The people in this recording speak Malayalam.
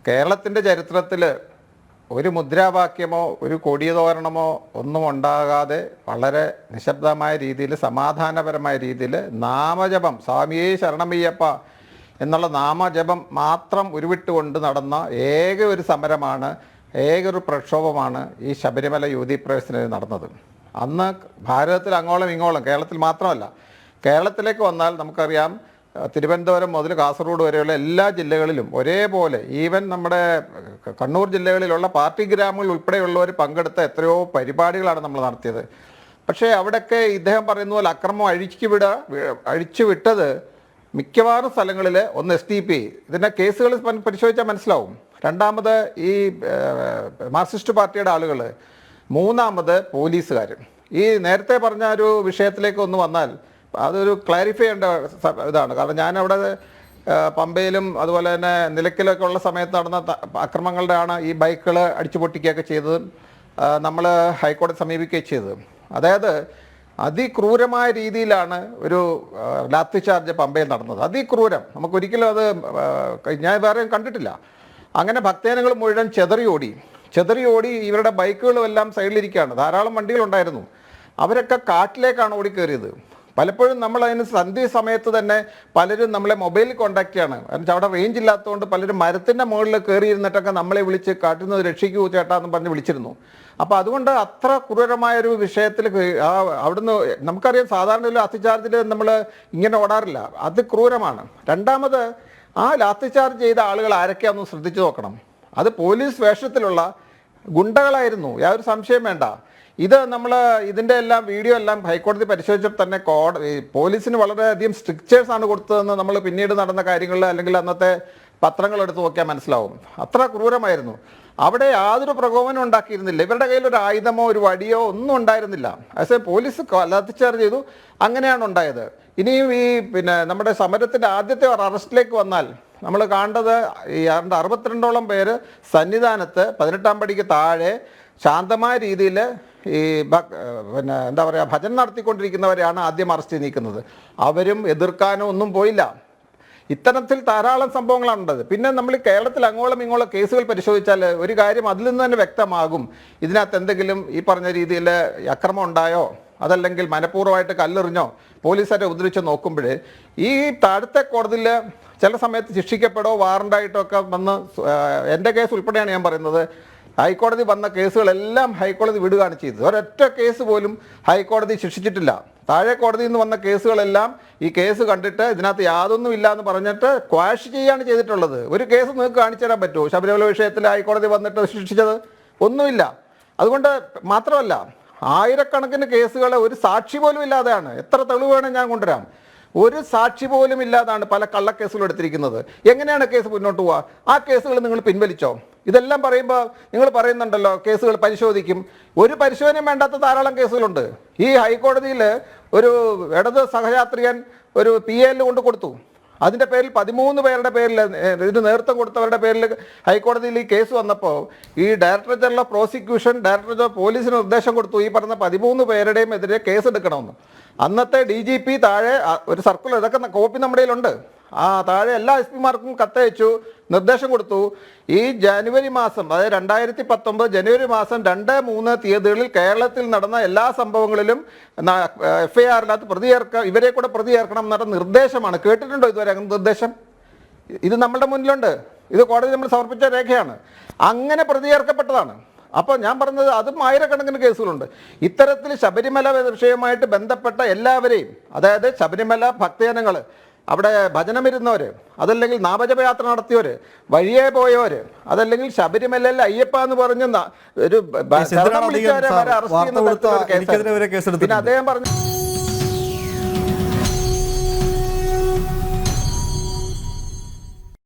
കേരളത്തിൻ്റെ ചരിത്രത്തിൽ ഒരു മുദ്രാവാക്യമോ ഒരു കൊടിയതോരണമോ ഒന്നും ഉണ്ടാകാതെ വളരെ നിശബ്ദമായ രീതിയിൽ സമാധാനപരമായ രീതിയിൽ നാമജപം സ്വാമിയേ ശരണമയ്യപ്പ എന്നുള്ള നാമജപം മാത്രം ഉരുവിട്ടുകൊണ്ട് നടന്ന ഏക ഒരു സമരമാണ്, ഏക ഒരു പ്രക്ഷോഭമാണ് ഈ ശബരിമല യുവതീ പ്രവേശനത്തിന് നടന്നത്. അന്ന് ഭാരതത്തിൽ അങ്ങോളം ഇങ്ങോളം, കേരളത്തിൽ മാത്രമല്ല, കേരളത്തിലേക്ക് വന്നാൽ നമുക്കറിയാം തിരുവനന്തപുരം മുതൽ കാസർഗോഡ് വരെയുള്ള എല്ലാ ജില്ലകളിലും ഒരേപോലെ, ഈവൻ നമ്മുടെ കണ്ണൂർ ജില്ലകളിലുള്ള പാർട്ടി ഗ്രാമങ്ങളിൽ ഉൾപ്പെടെയുള്ളവർ പങ്കെടുത്ത എത്രയോ പരിപാടികളാണ് നമ്മൾ നടത്തിയത്. പക്ഷേ അവിടെയൊക്കെ ഇദ്ദേഹം പറയുന്ന പോലെ അക്രമം അഴിച്ചു വിട്ടത് മിക്കവാറും സ്ഥലങ്ങളിൽ ഒന്ന് SDP, ഇതിൻ്റെ കേസുകൾ പരിശോധിച്ചാൽ മനസ്സിലാവും. രണ്ടാമത് ഈ മാർക്സിസ്റ്റ് പാർട്ടിയുടെ ആളുകൾ, മൂന്നാമത് പോലീസുകാർ. ഈ നേരത്തെ പറഞ്ഞ ഒരു വിഷയത്തിലേക്ക് ഒന്ന് വന്നാൽ അതൊരു ക്ലാരിഫൈ ചെയ്യേണ്ട ഇതാണ്. കാരണം ഞാനവിടെ പമ്പയിലും അതുപോലെ തന്നെ നിലയ്ക്കലൊക്കെ ഉള്ള സമയത്ത് നടന്ന അക്രമങ്ങളുടെയാണ് ഈ ബൈക്കുകൾ അടിച്ചു പൊട്ടിക്കുകയൊക്കെ ചെയ്തത്. നമ്മൾ ഹൈക്കോടതി സമീപിക്കുകയും ചെയ്തത്. അതായത് അതിക്രൂരമായ രീതിയിലാണ് ഒരു ലാത്തി ചാർജ് പമ്പയിൽ നടന്നത്. അതിക്രൂരം, നമുക്കൊരിക്കലും അത് ഞാൻ വേറെ കണ്ടിട്ടില്ല. അങ്ങനെ ഭക്തജനങ്ങൾ മുഴുവൻ ചെതറിയോടി ഇവരുടെ ബൈക്കുകളും എല്ലാം സൈഡിലിരിക്കുകയാണ്. ധാരാളം വണ്ടികളുണ്ടായിരുന്നു. അവരൊക്കെ കാട്ടിലേക്കാണ് ഓടിക്കേറിയത്. പലപ്പോഴും നമ്മൾ അതിന് സന്ധ്യ സമയത്ത് തന്നെ പലരും നമ്മളെ മൊബൈലിൽ കോൺടാക്ട് ചെയ്യാണ്. കാരണം അവിടെ റേഞ്ച് ഇല്ലാത്തതുകൊണ്ട് പലരും മരത്തിൻ്റെ മുകളിൽ കയറിയിരുന്നിട്ടൊക്കെ നമ്മളെ വിളിച്ച് കാട്ടിൽ നിന്ന് രക്ഷിക്കൂ ചേട്ടാ എന്ന് പറഞ്ഞ് വിളിച്ചിരുന്നു. അപ്പോൾ അതുകൊണ്ട് അത്ര ക്രൂരമായൊരു വിഷയത്തിൽ അവിടുന്ന് നമുക്കറിയാം, സാധാരണ ലാത്തി ചാർജിൽ നമ്മൾ ഇങ്ങനെ ഓടാറില്ല. അത് ക്രൂരമാണ്. രണ്ടാമത് ആ ലാത്തി ചാർജ് ചെയ്ത ആളുകൾ ആരൊക്കെയാണെന്ന് ശ്രദ്ധിച്ചു നോക്കണം. അത് പോലീസ് വേഷത്തിലുള്ള ഗുണ്ടകളായിരുന്നു, യാതൊരു സംശയം വേണ്ട. ഇത് നമ്മൾ ഇതിൻ്റെ എല്ലാം വീഡിയോ എല്ലാം ഹൈക്കോടതി പരിശോധിച്ചപ്പോൾ തന്നെ പോലീസിന് വളരെയധികം സ്ട്രിക്ചേഴ്സാണ് കൊടുത്തതെന്ന് നമ്മൾ പിന്നീട് നടന്ന കാര്യങ്ങളിൽ അല്ലെങ്കിൽ അന്നത്തെ പത്രങ്ങൾ എടുത്ത് നോക്കിയാൽ മനസ്സിലാവും. അത്ര ക്രൂരമായിരുന്നു. അവിടെ യാതൊരു പ്രകോപനം ഉണ്ടാക്കിയിരുന്നില്ല. ഇവരുടെ കയ്യിൽ ഒരു ആയുധമോ ഒരു വടിയോ ഒന്നും ഉണ്ടായിരുന്നില്ല. പക്ഷേ പോലീസ് ലാത്തിച്ചാർജ് ചെയ്തു. അങ്ങനെയാണ് ഉണ്ടായത്. ഇനിയും ഈ നമ്മുടെ സമരത്തിൻ്റെ ആദ്യത്തെ അറസ്റ്റിലേക്ക് വന്നാൽ നമ്മൾ കാണേണ്ടത് ഈ 62ഓളം പേര് സന്നിധാനത്ത് 18-ാം പടിക്ക് താഴെ ശാന്തമായ രീതിയിൽ ഈ എന്താ പറയുക ഭജന നടത്തിക്കൊണ്ടിരിക്കുന്നവരെയാണ് ആദ്യം അറസ്റ്റ് നീക്കുന്നത്. അവരും എതിർക്കാനോ ഒന്നും പോയില്ല. ഇത്തരത്തിൽ ധാരാളം സംഭവങ്ങളാണുള്ളത്. പിന്നെ നമ്മൾ കേരളത്തിൽ അങ്ങോളം ഇങ്ങോളം കേസുകൾ പരിശോധിച്ചാൽ ഒരു കാര്യം അതിൽ നിന്ന് തന്നെ വ്യക്തമാകും. ഇതിനകത്ത് എന്തെങ്കിലും ഈ പറഞ്ഞ രീതിയിൽ അക്രമം ഉണ്ടായോ, അതല്ലെങ്കിൽ മനഃപൂർവ്വമായിട്ട് കല്ലെറിഞ്ഞോ, പോലീസുകാരെ ഉദ്ധരിച്ച് നോക്കുമ്പോൾ ഈ താഴത്തെ കോടതിയിൽ ചില സമയത്ത് ശിക്ഷിക്കപ്പെടോ വാറണ്ടായിട്ടോ ഒക്കെ വന്ന്, എൻ്റെ കേസ് ഉൾപ്പെടെയാണ് ഞാൻ പറയുന്നത്, ഹൈക്കോടതി വന്ന കേസുകളെല്ലാം ഹൈക്കോടതി വിടുകയാണ് ചെയ്തത്. ഒരൊറ്റ കേസ് പോലും ഹൈക്കോടതി ശിക്ഷിച്ചിട്ടില്ല. താഴെ കോടതിയിൽ നിന്ന് വന്ന കേസുകളെല്ലാം ഈ കേസ് കണ്ടിട്ട് ഇതിനകത്ത് യാതൊന്നും ഇല്ല എന്ന് പറഞ്ഞിട്ട് ക്വാഷ് ചെയ്യുകയാണ് ചെയ്തിട്ടുള്ളത്. ഒരു കേസ് നിങ്ങൾക്ക് കാണിച്ചു തരാൻ പറ്റുമോ? ശബരിമല വിഷയത്തിൽ ഹൈക്കോടതി വന്നിട്ട് ശിക്ഷിച്ചത് ഒന്നുമില്ല. അതുകൊണ്ട് മാത്രമല്ല, ആയിരക്കണക്കിന് കേസുകൾ ഒരു സാക്ഷി പോലും ഇല്ലാതെയാണ്. എത്ര തെളിവ് വേണം ഞാൻ കൊണ്ടുവരാം. ഒരു സാക്ഷി പോലും ഇല്ലാതാണ് പല കള്ളക്കേസുകളും എടുത്തിരിക്കുന്നത്. എങ്ങനെയാണ് കേസ് മുന്നോട്ട് പോവുക? ആ കേസുകൾ നിങ്ങൾ പിൻവലിച്ചോ? ഇതെല്ലാം പറയുമ്പോൾ നിങ്ങൾ പറയുന്നുണ്ടല്ലോ കേസുകൾ പരിശോധിക്കും. ഒരു പരിശോധനയും വേണ്ടാത്ത ധാരാളം കേസുകളുണ്ട്. ഈ ഹൈക്കോടതിയിൽ ഒരു ഇടത് സഹയാത്രികൻ ഒരു PL കൊണ്ട് കൊടുത്തു. അതിൻ്റെ പേരിൽ 13 പേരുടെ പേരിൽ, ഇതിന് നേതൃത്വം കൊടുത്തവരുടെ പേരിൽ ഹൈക്കോടതിയിൽ ഈ കേസ് വന്നപ്പോൾ ഈ director general of prosecution, director general പോലീസിന് നിർദ്ദേശം കൊടുത്തു ഈ പറഞ്ഞ 13 പേരുടെയും എതിരെ കേസ് എടുക്കണമെന്ന്. അന്നത്തെ DGP താഴെ ഒരു സർക്കുലർ, ഇതൊക്കെ കോപ്പി നമ്മുടെ കയ്യിലുണ്ട്, താഴെ എല്ലാ SP-മാർക്കും കത്തയച്ചു, നിർദ്ദേശം കൊടുത്തു. ഈ ജനുവരി മാസം, അതായത് 2019 ജനുവരി മാസം 2, 3 തീയതികളിൽ കേരളത്തിൽ നടന്ന എല്ലാ സംഭവങ്ങളിലും FIR-നകത്ത് ഇവരെ കൂടെ പ്രതി ചേർക്കണം എന്നുള്ള നിർദ്ദേശമാണ്. കേട്ടിട്ടുണ്ടോ ഇതുവരെ അങ്ങനെ നിർദ്ദേശം? ഇത് നമ്മുടെ മുന്നിലുണ്ട്. ഇത് കോടതി നമ്മൾ സമർപ്പിച്ച രേഖയാണ്. അങ്ങനെ പ്രതി ചേർക്കപ്പെട്ടതാണ്. അപ്പോൾ ഞാൻ പറഞ്ഞത് അതും ആയിരക്കണക്കിന് കേസുകളുണ്ട്. ഇത്തരത്തിൽ ശബരിമല വിഷയവുമായിട്ട് ബന്ധപ്പെട്ട എല്ലാവരെയും, അതായത് ശബരിമല ഭക്തജനങ്ങൾ, അവിടെ ഭജനമിരുന്നവർ, അതല്ലെങ്കിൽ നാമജപയാത്ര നടത്തിയവർ, വഴിയെ പോയവർ, അതല്ലെങ്കിൽ ശബരിമലയിൽ അയ്യപ്പ എന്ന് പറഞ്ഞ ഒരു അറസ്റ്റ് ചെയ്യുന്ന പിന്നെ അദ്ദേഹം പറഞ്ഞു